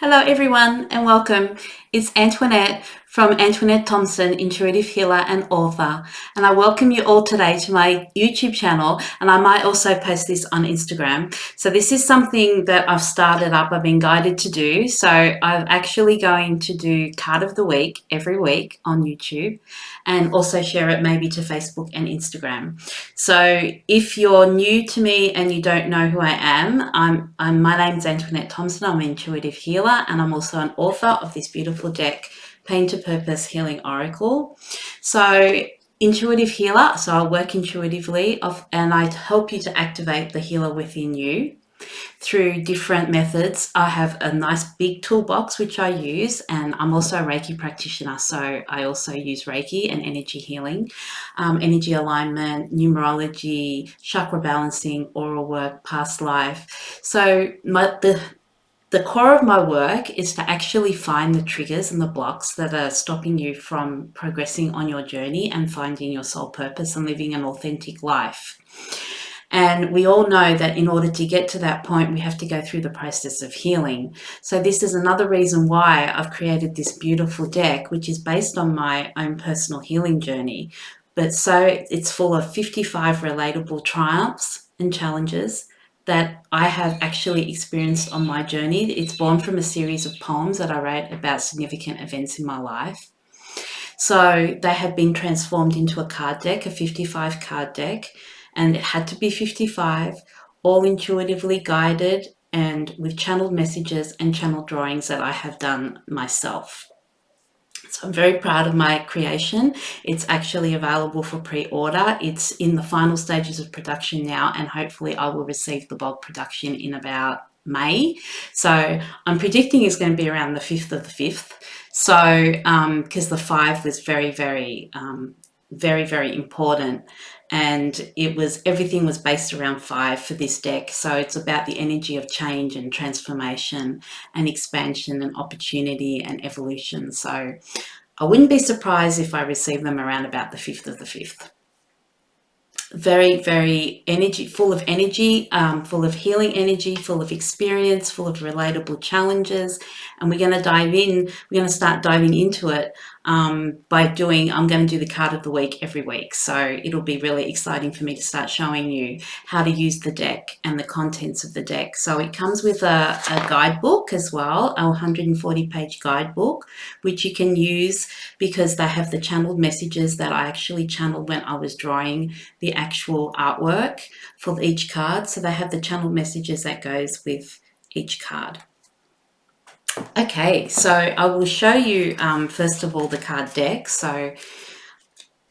Hello, everyone, and welcome. It's Antoinette from Antoinette Thompson, intuitive healer and author. And I welcome you all today to my YouTube channel. And I might also post this on Instagram. So, this is something that I've started up, I've been guided to do. So, I'm actually going to do card of the week every week on YouTube and also share it maybe to Facebook and Instagram. So if you're new to me and you don't know who I am, my name's Antoinette Thompson. I'm an intuitive healer and I'm also an author of this beautiful deck, Pain to Purpose Healing Oracle. So intuitive healer, so I work intuitively and I help you to activate the healer within you through different methods. I have a nice big toolbox which I use, and I'm also a Reiki practitioner, so I also use Reiki and energy healing, energy alignment, numerology, chakra balancing, oral work, past life. So the core of my work is to actually find the triggers and the blocks that are stopping you from progressing on your journey and finding your soul purpose and living an authentic life. And we all know that in order to get to that point, we have to go through the process of healing. So this is another reason why I've created this beautiful deck, which is based on my own personal healing journey. But so it's full of 55 relatable triumphs and challenges that I have actually experienced on my journey. It's born from a series of poems that I wrote about significant events in my life. So they have been transformed into a card deck, a 55 card deck, and it had to be 55, all intuitively guided and with channeled messages and channeled drawings that I have done myself. So I'm very proud of my creation. It's actually available for pre-order. It's in the final stages of production now, and hopefully I will receive the bulk production in about May. So I'm predicting it's going to be around the 5th of the 5th. So because the 5 was very, very, very important, and everything was based around 5 for this deck. So it's about the energy of change and transformation and expansion and opportunity and evolution. So I wouldn't be surprised if I receive them around about the 5th of the 5th. Very, very full of energy, full of healing energy, full of experience, full of relatable challenges. And we're going to start diving into it I'm going to do the card of the week every week. So it'll be really exciting for me to start showing you how to use the deck and the contents of the deck. So it comes with a guidebook as well, a 140-page guidebook, which you can use because they have the channeled messages that I actually channeled when I was drawing the actual artwork for each card. So they have the channeled messages that goes with each card. Okay, so I will show you first of all the card deck. So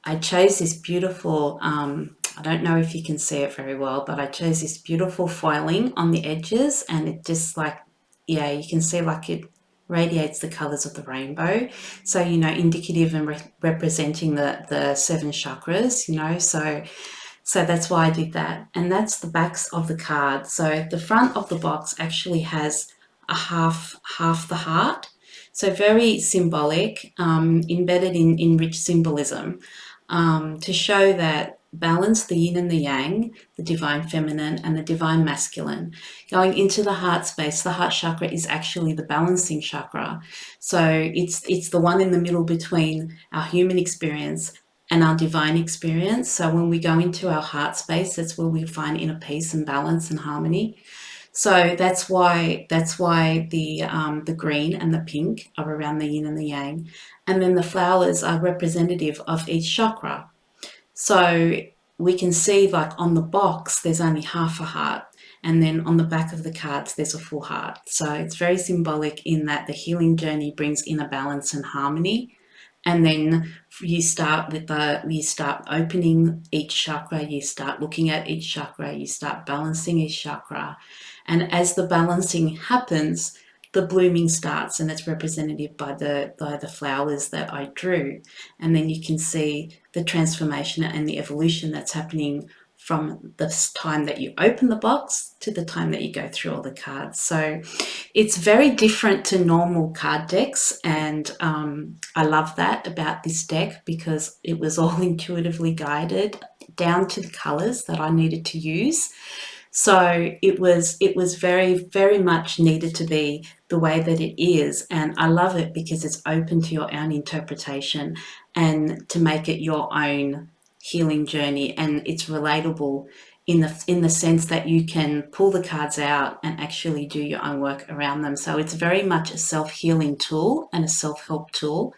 I chose this beautiful, I don't know if you can see it very well, but I chose this beautiful foiling on the edges, and it just you can see it radiates the colors of the rainbow. So, indicative and representing the 7 chakras, so that's why I did that. And that's the backs of the card. So the front of the box actually has a half the heart. So very symbolic, embedded in rich symbolism, to show that balance, the yin and the yang, the divine feminine and the divine masculine. Going into the heart space, the heart chakra is actually the balancing chakra. So it's the one in the middle between our human experience and our divine experience. So when we go into our heart space, that's where we find inner peace and balance and harmony. So that's why the green and the pink are around the yin and the yang. And then the flowers are representative of each chakra. So we can see on the box, there's only half a heart. And then on the back of the cards, there's a full heart. So it's very symbolic in that the healing journey brings inner balance and harmony. And then you start opening each chakra, you start looking at each chakra, you start balancing each chakra. And as the balancing happens, the blooming starts, and it's representative by the flowers that I drew. And then you can see the transformation and the evolution that's happening from the time that you open the box to the time that you go through all the cards. So it's very different to normal card decks, and I love that about this deck because it was all intuitively guided down to the colors that I needed to use. So it was very, very much needed to be the way that it is. And I love it because it's open to your own interpretation and to make it your own healing journey. And it's relatable in the sense that you can pull the cards out and actually do your own work around them. So it's very much a self-healing tool and a self-help tool.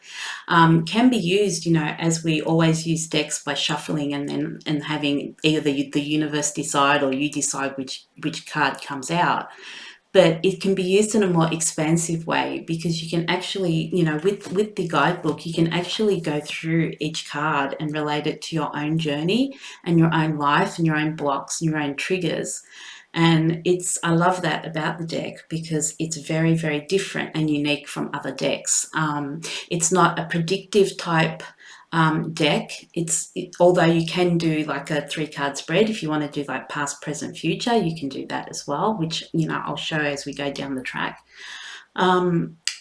Can be used, as we always use decks, by shuffling and having either the universe decide or you decide which card comes out. But it can be used in a more expansive way, because you can actually, with the guidebook, you can actually go through each card and relate it to your own journey and your own life and your own blocks and your own triggers. And I love that about the deck, because it's very, very different and unique from other decks. It's not a predictive type deck. Although you can do like a 3-card spread, if you want to do like past, present, future, you can do that as well, which I'll show as we go down the track.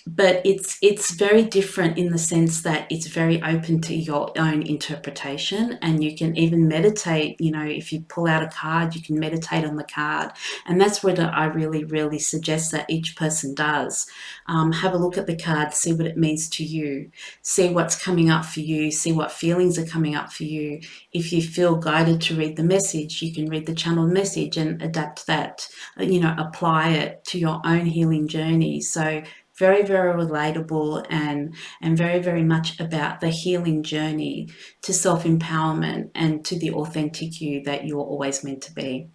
But it's very different in the sense that it's very open to your own interpretation, and you can even meditate. If you pull out a card, you can meditate on the card, and that's what I really, really suggest that each person does. Have a look at the card, see what it means to you, see what's coming up for you, see what feelings are coming up for you. If you feel guided to read the message, you can read the channeled message and adapt that, apply it to your own healing journey. So very, very relatable, and very, very much about the healing journey to self-empowerment and to the authentic you that you're always meant to be.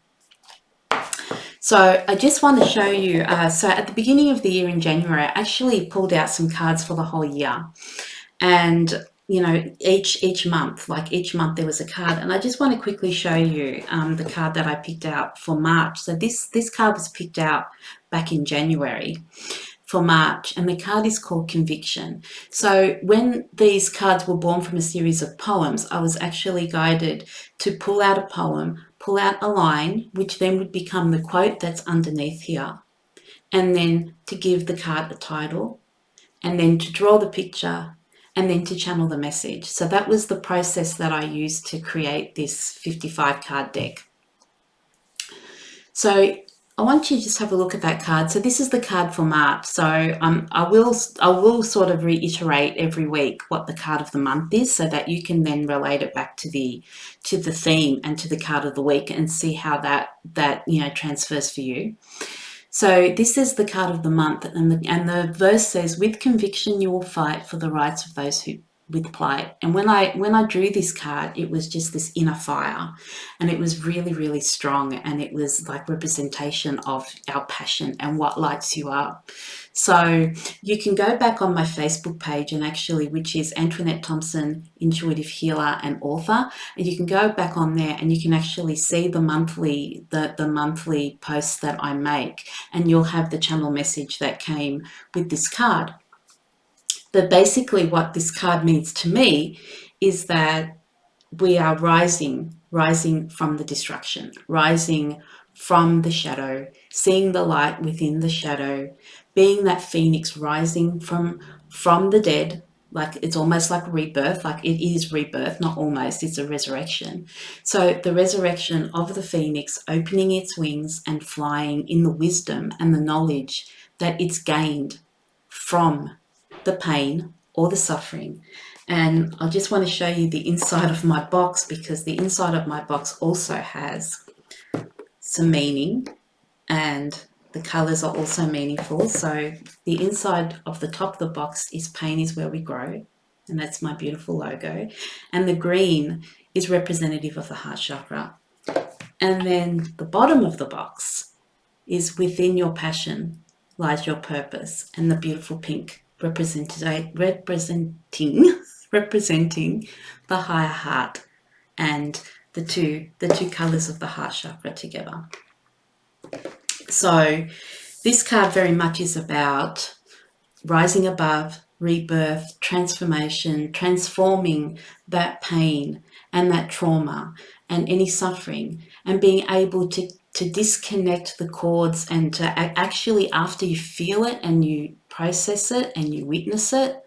So I just want to show you, so at the beginning of the year in January, I actually pulled out some cards for the whole year. And each month, there was a card, and I just want to quickly show you the card that I picked out for March. So this card was picked out back in January for March, and the card is called Conviction. So when these cards were born from a series of poems, I was actually guided to pull out a poem, pull out a line, which then would become the quote that's underneath here, and then to give the card a title, and then to draw the picture, and then to channel the message. So that was the process that I used to create this 55 card deck. So I want you to just have a look at that card. So this is the card for March. So I will sort of reiterate every week what the card of the month is, so that you can then relate it back to the theme and to the card of the week, and see how that transfers for you. So this is the card of the month, and the verse says, "With conviction you will fight for the rights of those who with plight." And when I drew this card, it was just this inner fire, and it was really, really strong, and it was like representation of our passion and what lights you up. So you can go back on my Facebook page, and actually, which is Antoinette Thompson, intuitive healer and author, and you can go back on there and you can actually see the monthly posts that I make, and you'll have the channel message that came with this card. But basically what this card means to me is that we are rising from the destruction, rising from the shadow, seeing the light within the shadow, being that phoenix rising from the dead. Like, it's almost like rebirth, like it is rebirth, not almost, it's a resurrection. So the resurrection of the phoenix, opening its wings and flying in the wisdom and the knowledge that it's gained from the pain or the suffering. And I just want to show you the inside of my box, because the inside of my box also has some meaning, and the colors are also meaningful. So the inside of the top of the box is "Pain is where we grow," and that's my beautiful logo. And the green is representative of the heart chakra. And then the bottom of the box is "Within your passion lies your purpose," and the beautiful pink representing the higher heart, and the two colors of the heart chakra together. So this card very much is about rising above, rebirth, transformation, transforming that pain and that trauma and any suffering, and being able to disconnect the cords, and to actually, after you feel it and you process it and you witness it,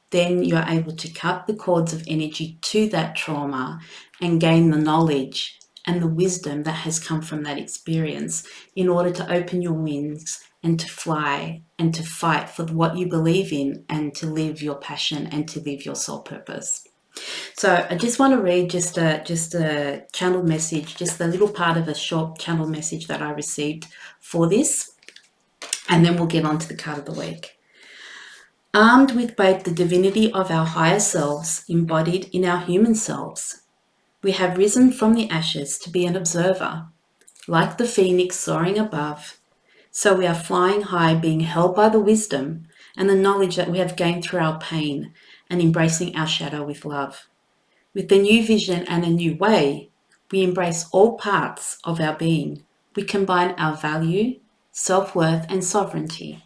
then you're able to cut the cords of energy to that trauma and gain the knowledge and the wisdom that has come from that experience in order to open your wings and to fly and to fight for what you believe in and to live your passion and to live your soul purpose. So I just want to read just a channel message, just a little part of a short channel message that I received for this, and then we'll get on to the card of the week. Armed with both the divinity of our higher selves embodied in our human selves, we have risen from the ashes to be an observer, like the phoenix soaring above. So we are flying high, being held by the wisdom and the knowledge that we have gained through our pain and embracing our shadow with love. With the new vision and a new way, we embrace all parts of our being. We combine our value, self-worth, and sovereignty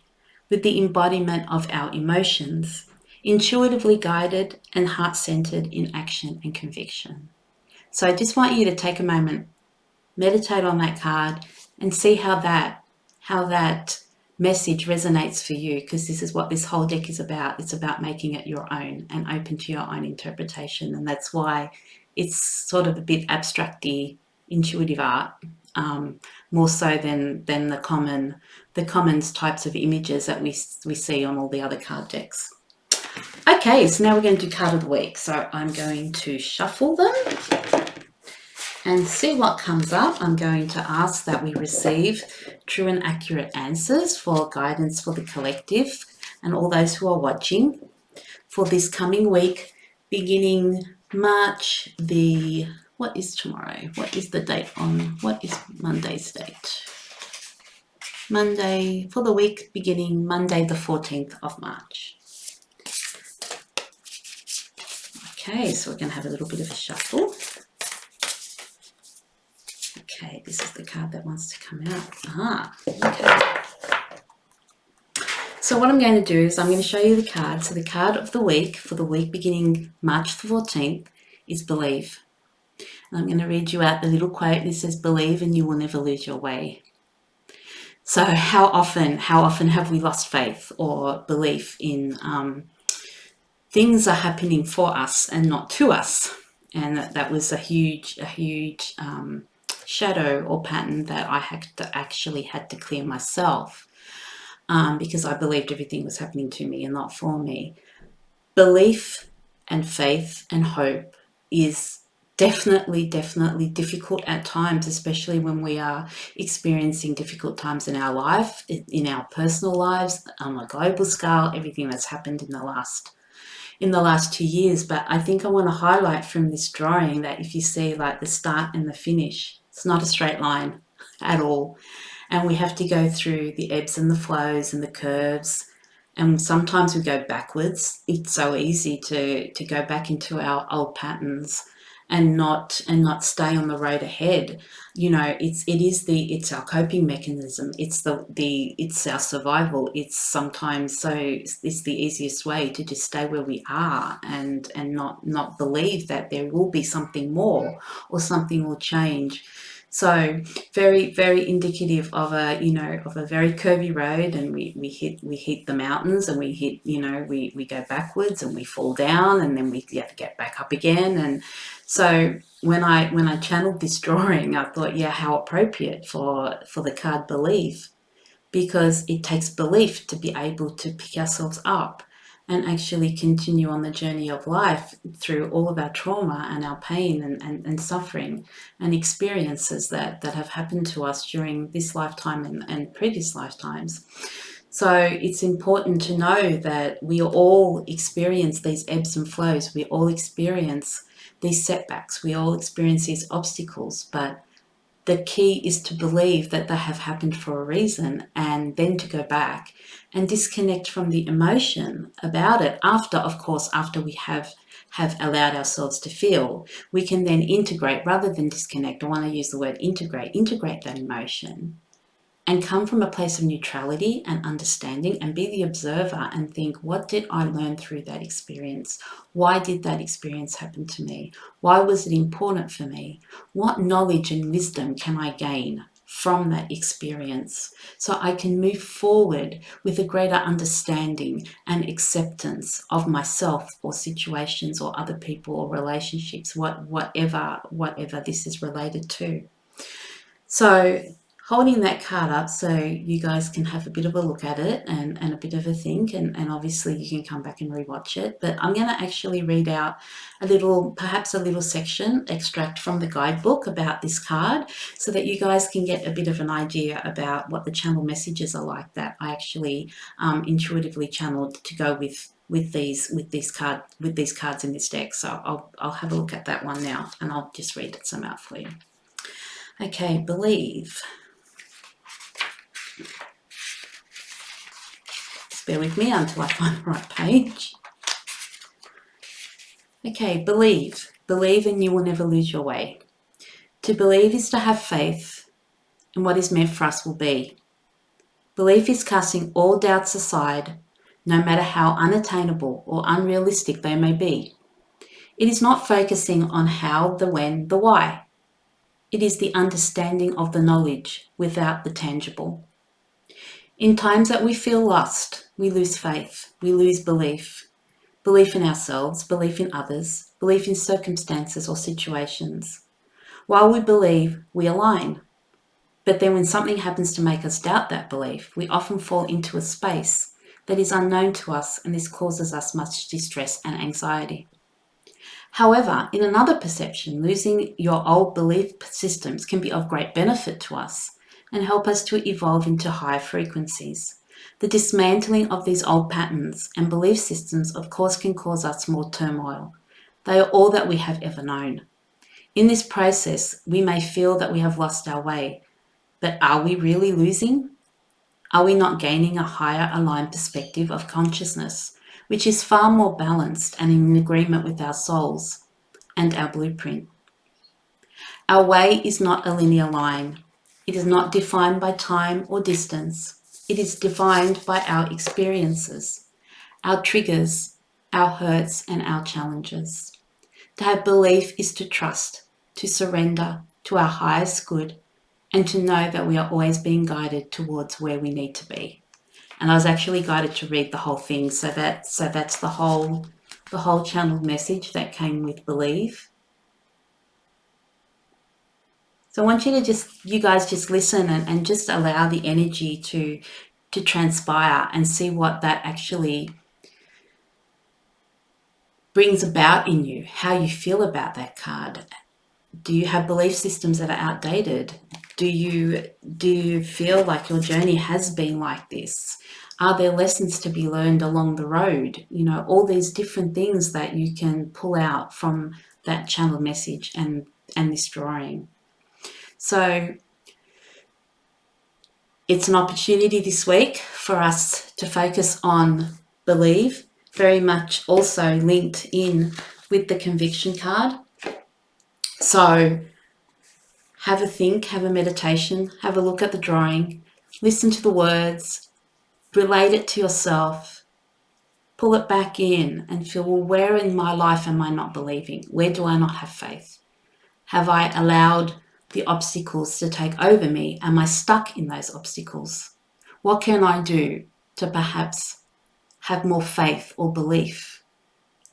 with the embodiment of our emotions, intuitively guided and heart-centered in action and conviction. So I just want you to take a moment, meditate on that card, and see how that message resonates for you, because this is what this whole deck is about. It's about making it your own and open to your own interpretation, and that's why it's sort of a bit abstracty, intuitive art, more so than the common types of images that we see on all the other card decks. Okay, so now we're going to do card of the week. So I'm going to shuffle them and see what comes up. I'm going to ask that we receive true and accurate answers for guidance for the collective and all those who are watching for this coming week, beginning March what is tomorrow? What is the date on? What is Monday's date? Monday, for the week beginning Monday the 14th of March. Okay, so we're going to have a little bit of a shuffle. Okay, this is the card that wants to come out. Okay. So what I'm going to do is I'm going to show you the card. So the card of the week for the week beginning March the 14th is believe. And I'm going to read you out the little quote. This says, believe and you will never lose your way. So how often have we lost faith or belief in things are happening for us and not to us? And that was a huge shadow or pattern that I actually had to clear myself, because I believed everything was happening to me and not for me. Belief and faith and hope is definitely difficult at times, especially when we are experiencing difficult times in our life, in our personal lives, on a global scale, everything that's happened in the last 2 years. But I think I want to highlight from this drawing that if you see like the start and the finish, it's not a straight line at all. And we have to go through the ebbs and the flows and the curves. And sometimes we go backwards. It's so easy to go back into our old patterns and not stay on the road ahead. You know, it's our coping mechanism. It's our survival. It's the easiest way to just stay where we are and not believe that there will be something more or something will change. So very indicative of a very curvy road, and we hit the mountains, and we go backwards and we fall down, and then we have to get back up again. And so when I channeled this drawing, I thought, yeah, how appropriate for the card belief, because it takes belief to be able to pick ourselves up and actually continue on the journey of life through all of our trauma and our pain and suffering and experiences that have happened to us during this lifetime and previous lifetimes. So it's important to know that we all experience these ebbs and flows. We all experience these setbacks. We all experience these obstacles, but the key is to believe that they have happened for a reason, and then to go back and disconnect from the emotion about it after we have allowed ourselves to feel. We can then integrate rather than disconnect. I want to use the word integrate that emotion and come from a place of neutrality and understanding and be the observer and think, what did I learn through that experience? Why did that experience happen to me? Why was it important for me? What knowledge and wisdom can I gain from that experience, so I can move forward with a greater understanding and acceptance of myself or situations or other people or relationships, whatever this is related to. So holding that card up so you guys can have a bit of a look at it and a bit of a think, and obviously you can come back and rewatch it. But I'm going to actually read out perhaps a little section extract from the guidebook about this card, so that you guys can get a bit of an idea about what the channel messages are like that I actually intuitively channeled to go with these cards in this deck. So I'll have a look at that one now, and I'll just read some out for you. Okay, believe. Just bear with me until I find the right page. Okay, believe. Believe and you will never lose your way. To believe is to have faith, and what is meant for us will be. Belief is casting all doubts aside, no matter how unattainable or unrealistic they may be. It is not focusing on how, the when, the why. It is the understanding of the knowledge without the tangible. In times that we feel lost, we lose faith, we lose belief. Belief in ourselves, belief in others, belief in circumstances or situations. While we believe, we align. But then when something happens to make us doubt that belief, we often fall into a space that is unknown to us, and this causes us much distress and anxiety. However, in another perception, losing your old belief systems can be of great benefit to us and help us to evolve into higher frequencies. The dismantling of these old patterns and belief systems, of course, can cause us more turmoil. They are all that we have ever known. In this process, we may feel that we have lost our way, but are we really losing? Are we not gaining a higher aligned perspective of consciousness, which is far more balanced and in agreement with our souls and our blueprint? Our way is not a linear line. It is not defined by time or distance. It is defined by our experiences, our triggers, our hurts, and our challenges. To have belief is to trust, to surrender to our highest good, and to know that we are always being guided towards where we need to be. And I was actually guided to read the whole thing, so that's the whole channeled message that came with believe. So I want you guys just listen and just allow the energy to transpire and see what that actually brings about in you, how you feel about that card. Do you have belief systems that are outdated? Do you feel like your journey has been like this? Are there lessons to be learned along the road? You know, all these different things that you can pull out from that channel message and this drawing. So it's an opportunity this week for us to focus on believe, very much also linked in with the conviction card. So have a think, have a meditation, have a look at the drawing, listen to the words, relate it to yourself, pull it back in and feel, well, where in my life am I not believing? Where do I not have faith? Have I allowed the obstacles to take over me? Am I stuck in those obstacles? What can I do to perhaps have more faith or belief?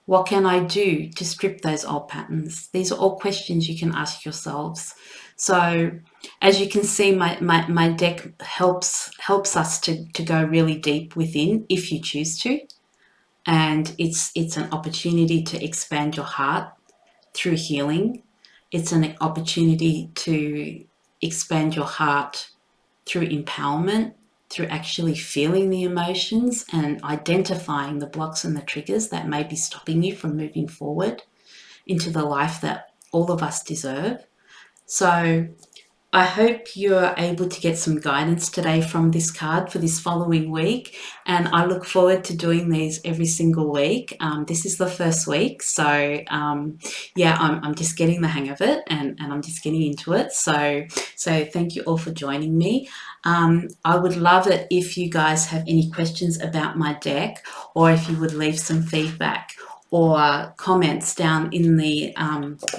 What can I do to strip those old patterns? These are all questions you can ask yourselves. So as you can see, my deck helps us to go really deep within if you choose to. And it's an opportunity to expand your heart through healing. It's an opportunity to expand your heart through empowerment, through actually feeling the emotions and identifying the blocks and the triggers that may be stopping you from moving forward into the life that all of us deserve. So I hope you're able to get some guidance today from this card for this following week, and I look forward to doing these every single week. This is the first week, so yeah, I'm just getting the hang of it, and I'm just getting into it. So thank you all for joining me. I would love it if you guys have any questions about my deck, or if you would leave some feedback, or comments down in the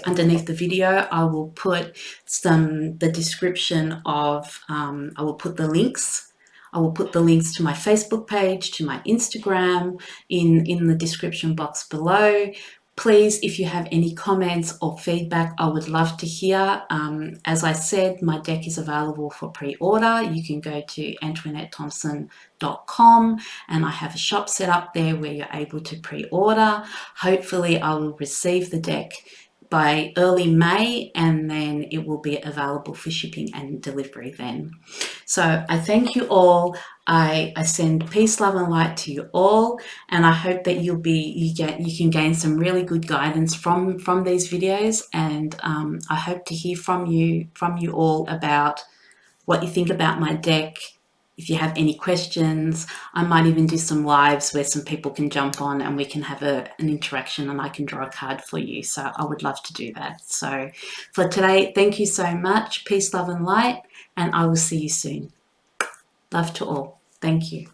underneath the video. I will put the description of, I will put the links. I will put the links to my Facebook page, to my Instagram in the description box below. Please, if you have any comments or feedback, I would love to hear. As I said, my deck is available for pre-order. You can go to AntoinetteThompson.com and I have a shop set up there where you're able to pre-order. Hopefully I will receive the deck by early May, and then it will be available for shipping and delivery then. So I thank you all. I send peace, love, and light to you all, and I hope that you can gain some really good guidance from these videos. And I hope to hear from you all about what you think about my deck. If you have any questions, I might even do some lives where some people can jump on and we can have an interaction and I can draw a card for you. So I would love to do that. So for today, thank you so much. Peace, love, and light, and I will see you soon. Love to all. Thank you.